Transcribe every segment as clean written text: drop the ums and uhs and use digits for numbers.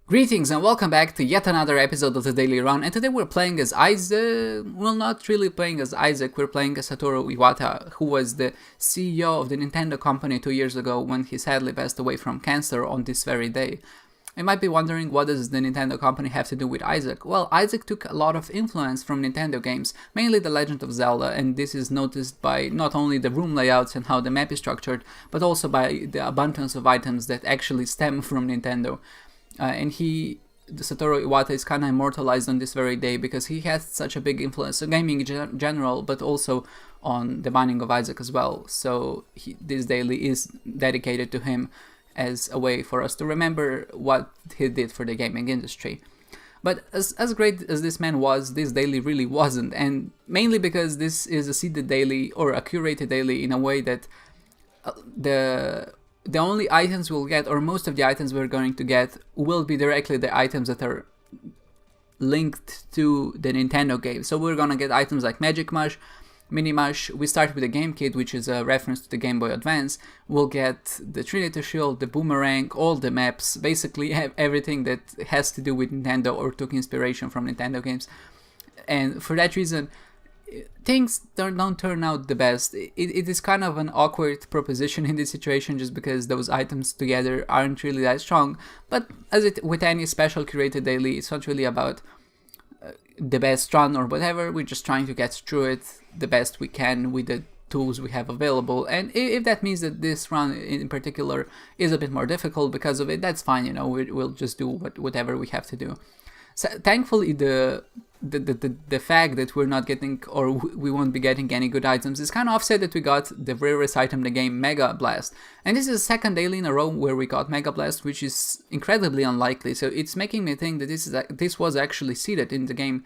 Greetings and welcome back to yet another episode of the Daily Run, and today we're playing as Isaac. Well, not really playing as Isaac, we're playing as Satoru Iwata, who was the CEO of the Nintendo company 2 years ago when he sadly passed away from cancer on this very day. You might be wondering, what does the Nintendo company have to do with Isaac? Well, Isaac took a lot of influence from Nintendo games, mainly The Legend of Zelda, and this is noticed by not only the room layouts and how the map is structured, but also by the abundance of items that actually stem from Nintendo. Satoru Iwata is kind of immortalized on this very day because he has such a big influence on gaming in general, but also on the Binding of Isaac as well. So this daily is dedicated to him as a way for us to remember what he did for the gaming industry. But as great as this man was, this daily really wasn't, and mainly because this is a seeded daily or a curated daily in a way that the only items we'll get, or most of the items we're going to get, will be directly the items that are linked to the Nintendo game. So we're gonna get items like Magic Mush, Mini Mush. We start with the Game Kit, which is a reference to the Game Boy Advance. We'll get the Trinity Shield, the Boomerang, all the maps, basically everything that has to do with Nintendo or took inspiration from Nintendo games. And for that reason, things don't turn out the best. It is kind of an awkward proposition in this situation just because those items together aren't really that strong, but with any special curated daily, it's not really about the best run or whatever. We're just trying to get through it the best we can with the tools we have available, and if that means that this run in particular is a bit more difficult because of it, that's fine. We'll just do whatever we have to do. So thankfully, the fact that we're not getting, or we won't be getting any good items is kind of offset that we got the rarest item in the game, Mega Blast. And this is the second daily in a row where we got Mega Blast, which is incredibly unlikely. So it's making me think that this was actually seeded in the game.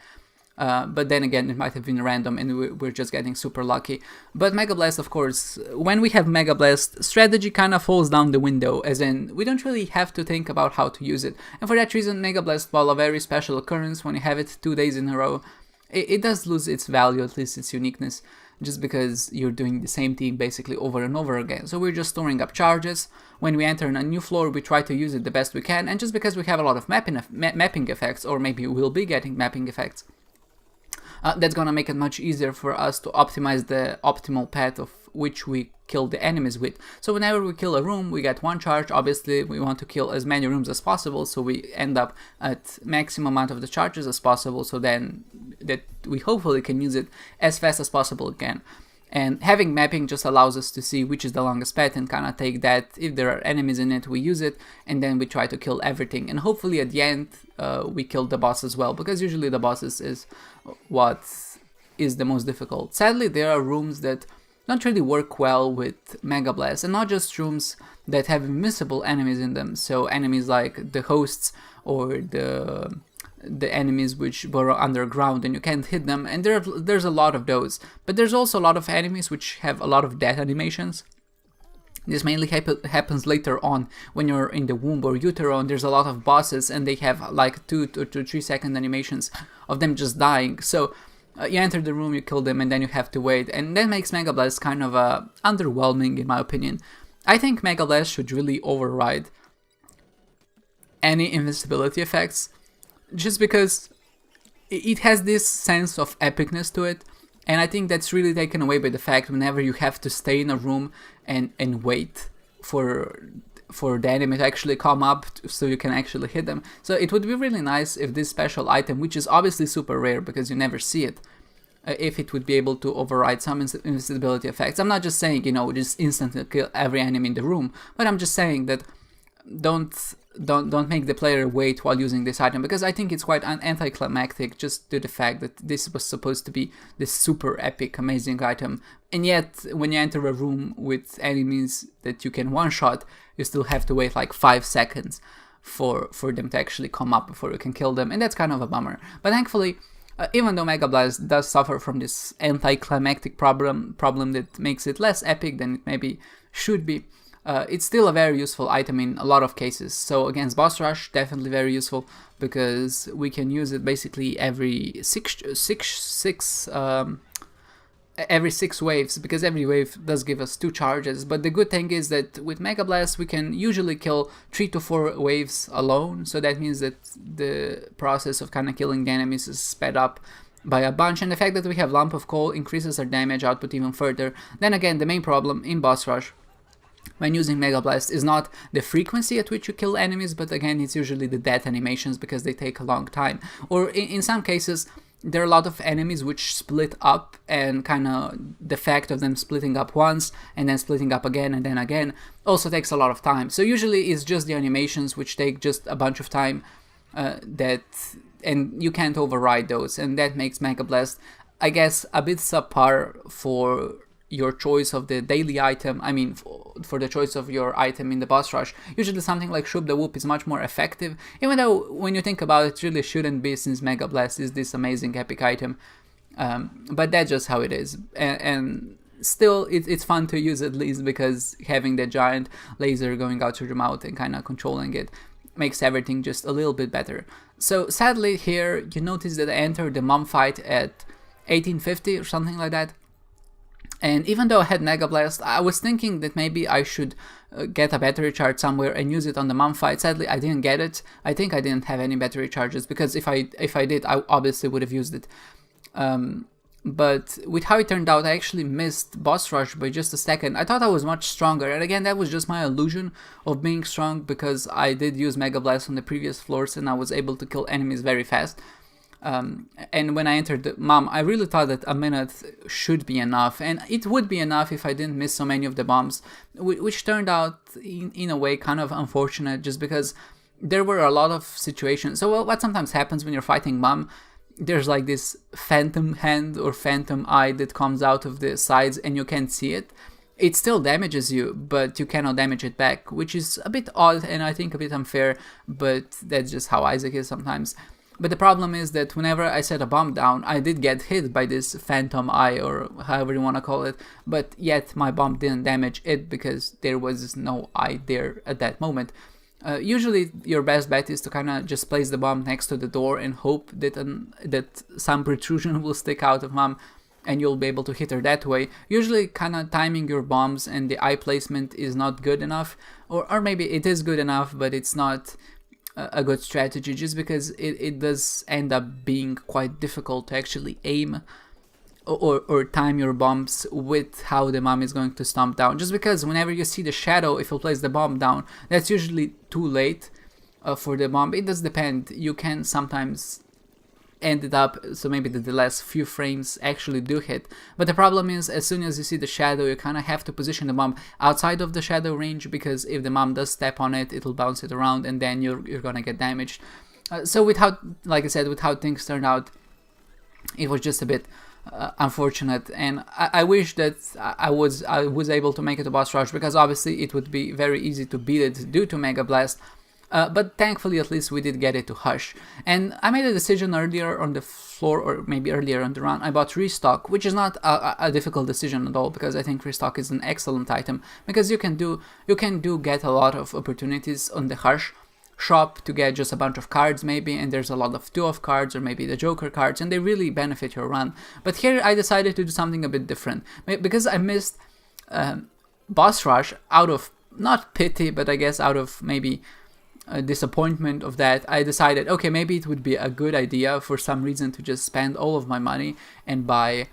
But then again, it might have been random and we're just getting super lucky. But Mega Blast, of course, when we have Mega Blast, strategy kind of falls down the window, as in we don't really have to think about how to use it. And for that reason, Mega Blast, while a very special occurrence, when you have it 2 days in a row, it does lose its value, at least its uniqueness, just because you're doing the same thing basically over and over again. So we're just storing up charges. When we enter a new floor, we try to use it the best we can, and just because we have a lot of mapping effects, or maybe we'll be getting mapping effects, that's gonna make it much easier for us to optimize the optimal path of which we kill the enemies with. So whenever we kill a room, we get 1 charge. Obviously, we want to kill as many rooms as possible, so we end up at maximum amount of the charges as possible, so then that we hopefully can use it as fast as possible again. And having mapping just allows us to see which is the longest path and kind of take that. If there are enemies in it, we use it, and then we try to kill everything. And hopefully at the end, we kill the boss as well, because usually the bosses is what is the most difficult. Sadly, there are rooms that don't really work well with Mega Blast, and not just rooms that have invisible enemies in them. So enemies like the hosts or the enemies which burrow underground and you can't hit them, and there's a lot of those. But there's also a lot of enemies which have a lot of death animations. This mainly happens later on when you're in the womb or utero, and there's a lot of bosses and they have like 2 to 3 second animations of them just dying. So you enter the room, you kill them, and then you have to wait, and that makes Mega Blast kind of underwhelming in my opinion. I think Mega Blast should really override any invincibility effects, just because it has this sense of epicness to it, and I think that's really taken away by the fact whenever you have to stay in a room and wait for the enemy to actually come up so you can actually hit them. So it would be really nice if this special item, which is obviously super rare because you never see it, if it would be able to override some invincibility effects. I'm not just saying, just instantly kill every enemy in the room, but I'm just saying that don't make the player wait while using this item, because I think it's quite anticlimactic just to the fact that this was supposed to be this super epic, amazing item, and yet when you enter a room with enemies that you can one-shot, you still have to wait like 5 seconds for them to actually come up before you can kill them, and that's kind of a bummer. But thankfully, even though Mega Blast does suffer from this anticlimactic problem that makes it less epic than it maybe should be, it's still a very useful item in a lot of cases. So against boss rush, definitely very useful, because we can use it basically every six every 6 waves, because every wave does give us 2 charges. But the good thing is that with Mega Blast we can usually kill 3 to 4 waves alone, so that means that the process of kind of killing the enemies is sped up by a bunch, and the fact that we have Lump of Coal increases our damage output even further. Then again, the main problem in Boss Rush when using Mega Blast is not the frequency at which you kill enemies, but again it's usually the death animations, because they take a long time. Or in some cases there are a lot of enemies which split up, and kind of the fact of them splitting up once and then splitting up again and then again also takes a lot of time. So usually it's just the animations which take just a bunch of time, and you can't override those, and that makes Mega Blast, I guess, a bit subpar for your choice of the daily item. I mean, for the choice of your item in the boss rush. Usually something like Shoop the Whoop is much more effective, even though when you think about it, it really shouldn't be, since Mega Blast is this amazing epic item. But that's just how it is, and still it's fun to use, at least because having that giant laser going out through your mouth and kind of controlling it makes everything just a little bit better. So sadly here you notice that I entered the mom fight at 1850 or something like that. And even though I had Mega Blast, I was thinking that maybe I should get a battery charge somewhere and use it on the mom fight. Sadly, I didn't get it. I think I didn't have any battery charges, because if I did, I obviously would have used it. But with how it turned out, I actually missed Boss Rush by just a second. I thought I was much stronger, and again, that was just my illusion of being strong, because I did use Mega Blast on the previous floors and I was able to kill enemies very fast. And when I entered the mom, I really thought that a minute should be enough, and it would be enough if I didn't miss so many of the bombs, which turned out in a way kind of unfortunate, just because there were a lot of situations. So what sometimes happens when you're fighting mom, there's like this phantom hand or phantom eye that comes out of the sides and you can't see it. It still damages you, but you cannot damage it back, which is a bit odd and I think a bit unfair, but that's just how Isaac is sometimes. But the problem is that whenever I set a bomb down, I did get hit by this phantom eye, or however you want to call it, but yet my bomb didn't damage it because there was no eye there at that moment. Usually your best bet is to kind of just place the bomb next to the door and hope that some protrusion will stick out of mom and you'll be able to hit her that way. Usually kind of timing your bombs and the eye placement is not good enough, or maybe it is good enough but it's not a good strategy, just because it does end up being quite difficult to actually aim or time your bombs with how the mom is going to stomp down, just because whenever you see the shadow, if you place the bomb down, that's usually too late for the bomb. It does depend, you can sometimes end it up so maybe the last few frames actually do hit, but the problem is as soon as you see the shadow, you kind of have to position the bomb outside of the shadow range, because if the mom does step on it, it'll bounce it around and then you're gonna get damaged. So with how, like I said, with how things turned out, it was just a bit unfortunate, and I wish that I was able to make it to boss rush, because obviously it would be very easy to beat it due to Mega Blast. But thankfully at least we did get it to Hush. And I made a decision earlier on the floor, or maybe earlier on the run, I bought Restock, which is not a difficult decision at all, because I think Restock is an excellent item, because you can get a lot of opportunities on the Hush shop to get just a bunch of cards maybe, and there's a lot of 2-off cards or maybe the Joker cards, and they really benefit your run. But here I decided to do something a bit different, because I missed Boss Rush out of, not pity, but I guess out of maybe a disappointment of that, I decided, okay, maybe it would be a good idea for some reason to just spend all of my money and buy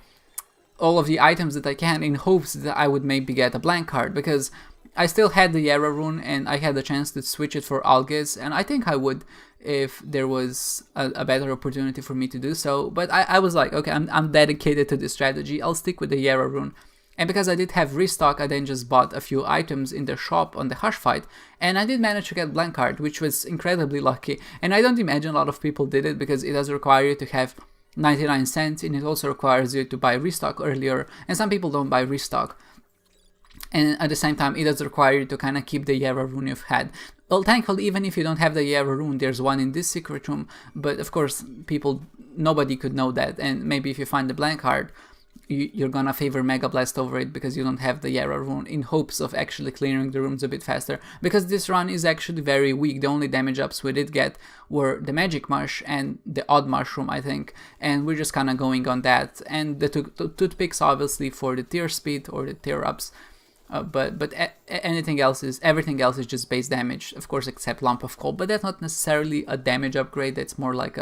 all of the items that I can, in hopes that I would maybe get a blank card, because I still had the Yarrow rune and I had the chance to switch it for Algiz, and I think I would if there was a better opportunity for me to do so. But I was like, okay, I'm dedicated to this strategy, I'll stick with the Yarrow rune. And because I did have Restock, I then just bought a few items in the shop on the Hush fight, and I did manage to get blank card, which was incredibly lucky. And I don't imagine a lot of people did it, because it does require you to have 99 cents, and it also requires you to buy Restock earlier, and some people don't buy Restock. And at the same time, it does require you to kind of keep the Yarrow rune you've had. Well, thankfully, even if you don't have the Yarrow rune, there's one in this secret room, but of course, nobody could know that, and maybe if you find the blank card, you're gonna favor Mega Blast over it because you don't have the Yara rune, in hopes of actually clearing the rooms a bit faster. Because this run is actually very weak. The only damage ups we did get were the Magic Mush and the Odd Mushroom, I think, and we're just kind of going on that. And the toothpicks obviously for the tier speed or the tier ups. But everything else is just base damage, of course, except Lump of Coal. But that's not necessarily a damage upgrade. That's more like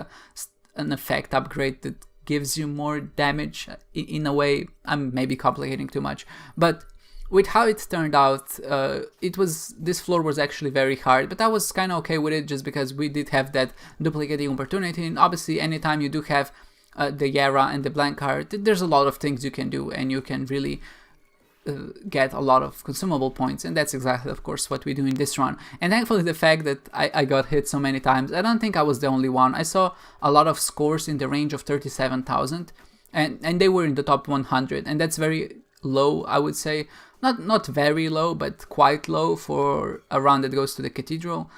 an effect upgrade that gives you more damage in a way. I'm maybe complicating too much, but with how it turned out, this floor was actually very hard, but I was kind of okay with it just because we did have that duplicating opportunity. And obviously, anytime you do have the Yara and the blank card, there's a lot of things you can do, and you can really get a lot of consumable points, and that's exactly, of course, what we do in this run. And thankfully, the fact that I got hit so many times, I don't think I was the only one. I saw a lot of scores in the range of 37,000, and they were in the top 100, and that's very low, I would say. Not very low, but quite low for a run that goes to the Cathedral.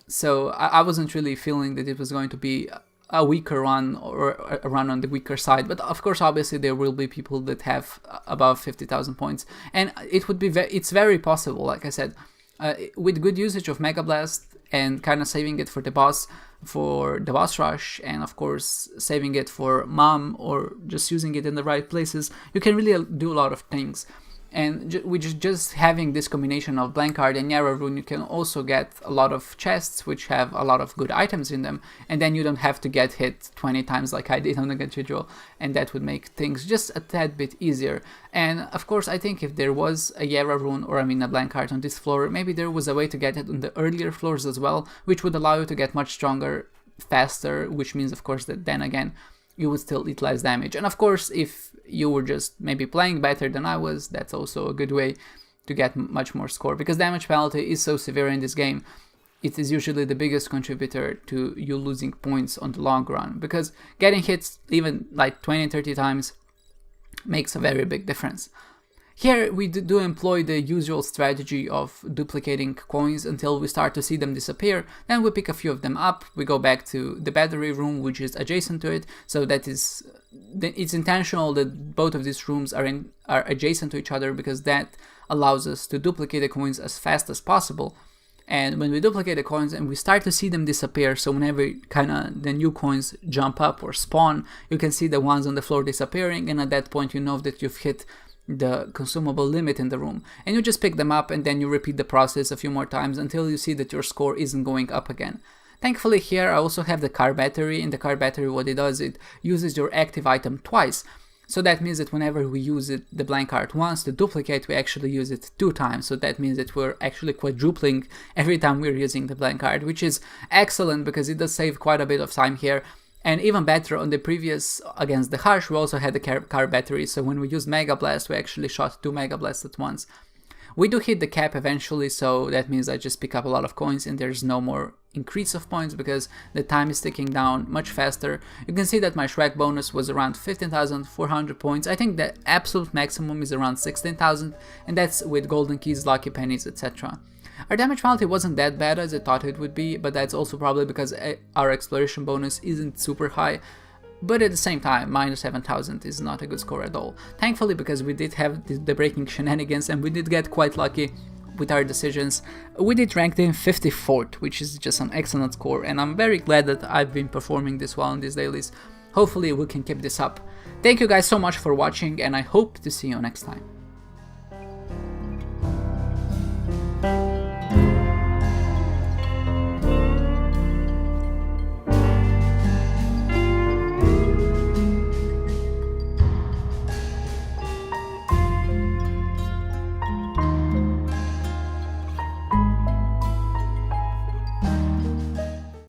So I wasn't really feeling that it was going to be a weaker run or a run on the weaker side, but of course, obviously, there will be people that have above 50,000 points, and it's very possible, like I said, with good usage of Mega Blast and kind of saving it for the boss rush, and of course saving it for Mom or just using it in the right places, you can really do a lot of things. And with just having this combination of blank card and Yara rune, you can also get a lot of chests which have a lot of good items in them, and then you don't have to get hit 20 times like I did on the Cathedral, and that would make things just a tad bit easier. And of course, I think if there was a Yara rune, or I mean a blank card on this floor, maybe there was a way to get it on the earlier floors as well, which would allow you to get much stronger faster, which means, of course, that then again, you would still eat less damage. And of course, if you were just maybe playing better than I was, that's also a good way to get much more score, because damage penalty is so severe in this game. It is usually the biggest contributor to you losing points on the long run, because getting hits even like 20-30 times makes a very big difference. Here we do employ the usual strategy of duplicating coins until we start to see them disappear. Then we pick a few of them up, we go back to the battery room which is adjacent to it, so that it's intentional that both of these rooms are adjacent to each other, because that allows us to duplicate the coins as fast as possible. And when we duplicate the coins and we start to see them disappear, so whenever the new coins jump up or spawn, you can see the ones on the floor disappearing, and at that point you know that you've hit the consumable limit in the room, and you just pick them up, and then you repeat the process a few more times until you see that your score isn't going up again. Thankfully, here I also have the car battery. In the car battery, what it does, it uses your active item twice, so that means that whenever we use the blank card once to duplicate, we actually use it 2 times, so that means that we're actually quadrupling every time we're using the blank card, which is excellent because it does save quite a bit of time here. And even better, on the previous against the Harsh, we also had the car battery, so when we used Mega Blast, we actually shot 2 Mega Blasts at once. We do hit the cap eventually, so that means I just pick up a lot of coins and there's no more increase of points because the time is ticking down much faster. You can see that my Shrek bonus was around 15,400 points. I think the absolute maximum is around 16,000, and that's with golden keys, lucky pennies, etc. Our damage penalty wasn't that bad as I thought it would be, but that's also probably because our exploration bonus isn't super high. But at the same time, minus 7,000 is not a good score at all. Thankfully, because we did have the breaking shenanigans and we did get quite lucky with our decisions, we did rank in 54th, which is just an excellent score, and I'm very glad that I've been performing this well in these dailies. Hopefully we can keep this up. Thank you guys so much for watching, and I hope to see you next time.